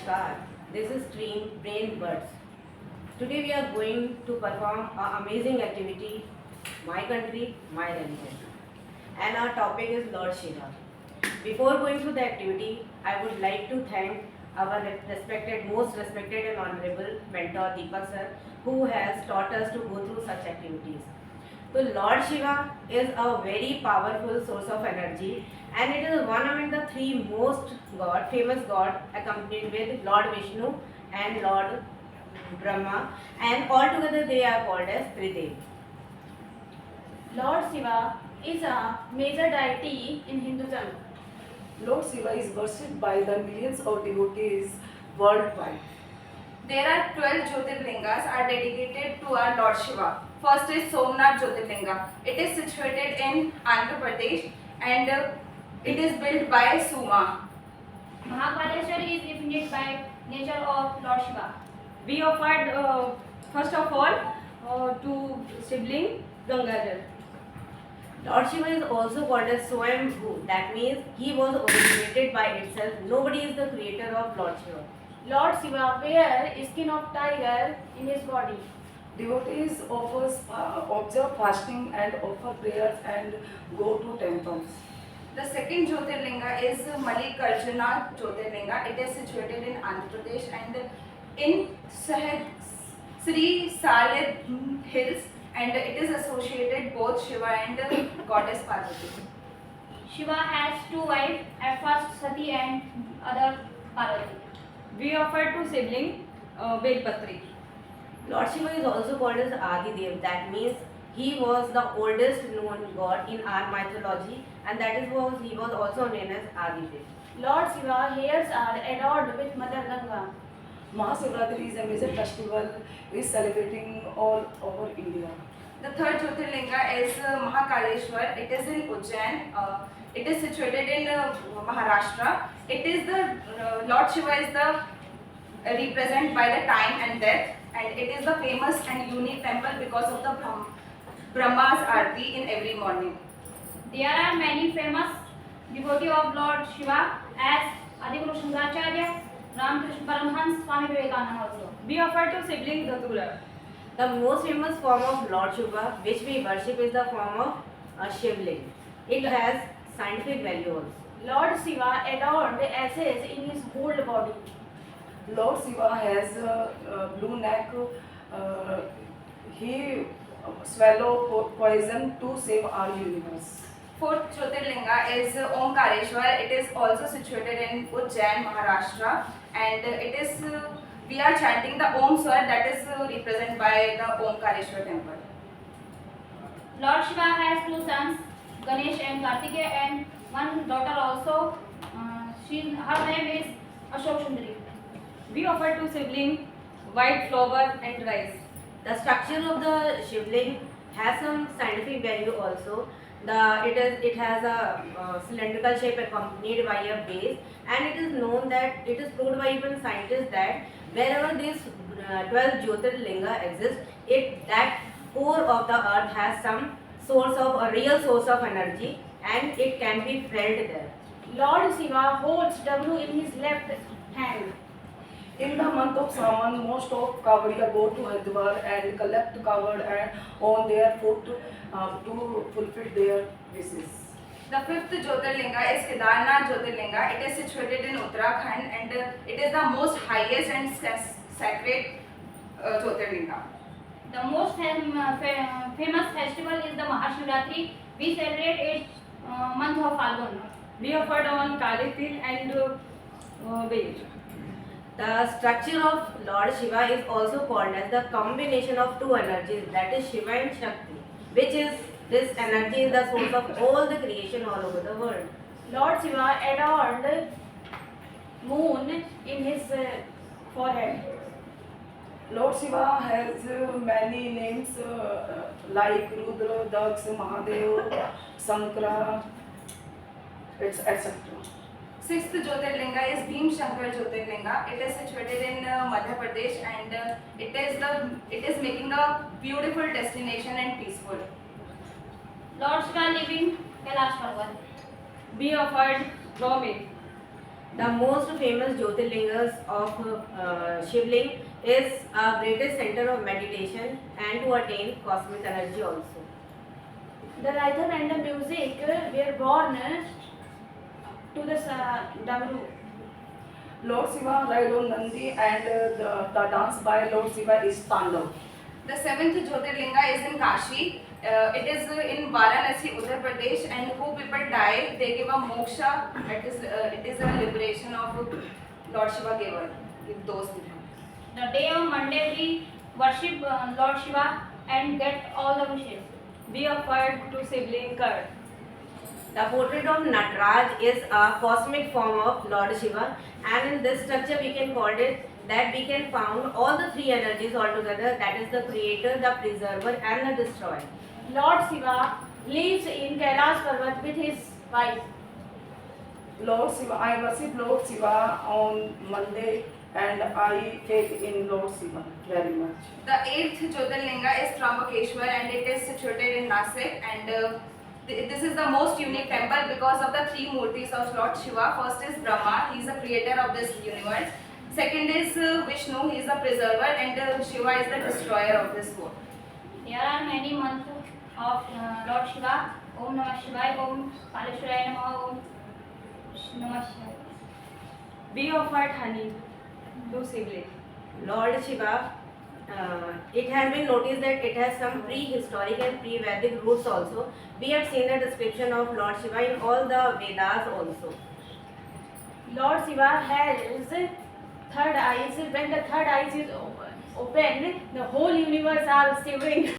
Namaskar. This is Stream Brain Buds. Today we are going to perform an amazing activity, My Country, My Religion. And our topic is Lord Shiva. Before going through the activity, I would like to thank our most respected and honorable mentor Deepak sir, who has taught us to go through such activities. So Lord Shiva is a very powerful source of energy, and it is one among the three most famous god, accompanied with Lord Vishnu and Lord Brahma, and altogether they are called as Tridev. Lord Shiva is a major deity in Hinduism. Lord Shiva is worshipped by the millions of devotees worldwide. There are 12 Jyotirlingas are dedicated to our Lord Shiva. First is Somnath Jyotirlinga. It is situated in Andhra Pradesh and it is built by Suma. Mahakaleshwar is defined by nature of Lord Shiva. We offered first of all to sibling Gangadhar. Lord Shiva is also called as Swayambhu. That means he was originated by itself. Nobody is the creator of Lord Shiva. Lord Shiva wears skin of tiger in his body. Devotees observe fasting and offer prayers and go to temples. The second Jyotirlinga is Mallikarjuna Jyotirlinga. It is situated in Andhra Pradesh and in Sri Salib Hills, and it is associated both Shiva and goddess Parvati. Shiva has two wives, at first Sati and other Parvati. We offered to sibling Belpatri. Lord Shiva is also called as Adidev. That means he was the oldest known god in our mythology, and that is why he was also known as Adidev. Lord Shiva hairs are adorned with Mother Ganga. Mahashivratri is a major festival is celebrating all over India. The third Jyotirlinga is Mahakaleshwar. It is in Ujjain. It is situated in Maharashtra. It is the Lord Shiva is the represented by the time and death, and it is the famous and unique temple because of the Brahma's Aarti in every morning. There are many famous devotees of Lord Shiva as Adiguru Shankaracharya, Ramakrishna Paramhans, Swami Vivekananda also. We offered to sibling Datura. The most famous form of Lord Shiva, which we worship, is the form of Shivling. It has scientific value also. Lord Shiva adorned ashes in his whole body. Lord Shiva has a blue neck. He swallow poison to save our universe. Fourth Jyotirlinga is Omkareshwar. It is also situated in Ujjain, Maharashtra, and it is we are chanting the Om Swar that is represented by the Omkareshwar temple. Lord Shiva has two sons, Ganesh and Kartikeya, and one daughter also. Her name is Ashok Sundari. We offered to sibling white flower and rice. The structure of the Shivling has some scientific value also. It has a cylindrical shape accompanied by a base, and it is known that it is proved by even scientists that wherever this 12 Jyotirlinga exists, that core of the earth has some a real source of energy, and it can be felt there. Lord Shiva holds W in his left hand. In the month of Sawan, most of Kavadiya go to Haridwar and collect kavad and on their foot to fulfill their wishes. The fifth Jyotirlinga is Kedarnath Jyotirlinga. It is situated in Uttarakhand, and it is the most highest and sacred Jyotirlinga. The most famous festival is the Mahashivratri. We celebrate it month of Falgun. We offered on Kalitil and Beir. The structure of Lord Shiva is also called as the combination of two energies, that is Shiva and Shakti, which is this energy is the source of all the creation all over the world. Lord Shiva adorned moon in his forehead. Lord Shiva has many names like Rudra, Daksh, Mahadev, Sankara, etc. Sixth Jyotirlinga is Bhim Shankar Jyotirlinga. It is situated in Madhya Pradesh, and it is making a beautiful destination and peaceful. Lord Shiva living Kailash Parvat. We offered raw milk. The most famous Jyotirlingas of Shivling is a greatest center of meditation and to attain cosmic energy also. The rhythm and the music were born to the Damru. Lord Shiva ride on Nandi and the dance by Lord Shiva is Tandav. The seventh Jyotirlinga is in Kashi. It is in Varanasi, Uttar Pradesh, and who people die, they give a moksha. It is a liberation of Lord Shiva give those people. The day of Monday we worship Lord Shiva and get all the wishes. We offered to Sibling curd. The portrait of Nataraj is a cosmic form of Lord Shiva, and in this structure we can call it that we can found all the three energies altogether, that is the creator, the preserver and the destroyer. Lord Shiva lives in Kailash Parvat with his wife. Lord Shiva, I worship Lord Shiva on Monday and I faith in Lord Shiva very much. The eighth Jyotirlinga is Trambakeshwar and it is situated in Nasik, and this is the most unique temple because of the three murtis of Lord Shiva. First is Brahma, he is the creator of this universe. Second is Vishnu, he is the preserver, and Shiva is the destroyer of this world. There are many mantras of Lord Shiva. Om Namah Shivaya, Om Kaleshwaraya Namaha, Om Namah Shivaya. We offered honey to Sibling. Lord Shiva, it has been noticed that it has some prehistoric and pre-Vedic roots also. We have seen the description of Lord Shiva in all the Vedas also. Lord Shiva has third eyes. When the third eyes is open, the whole universe are shivering.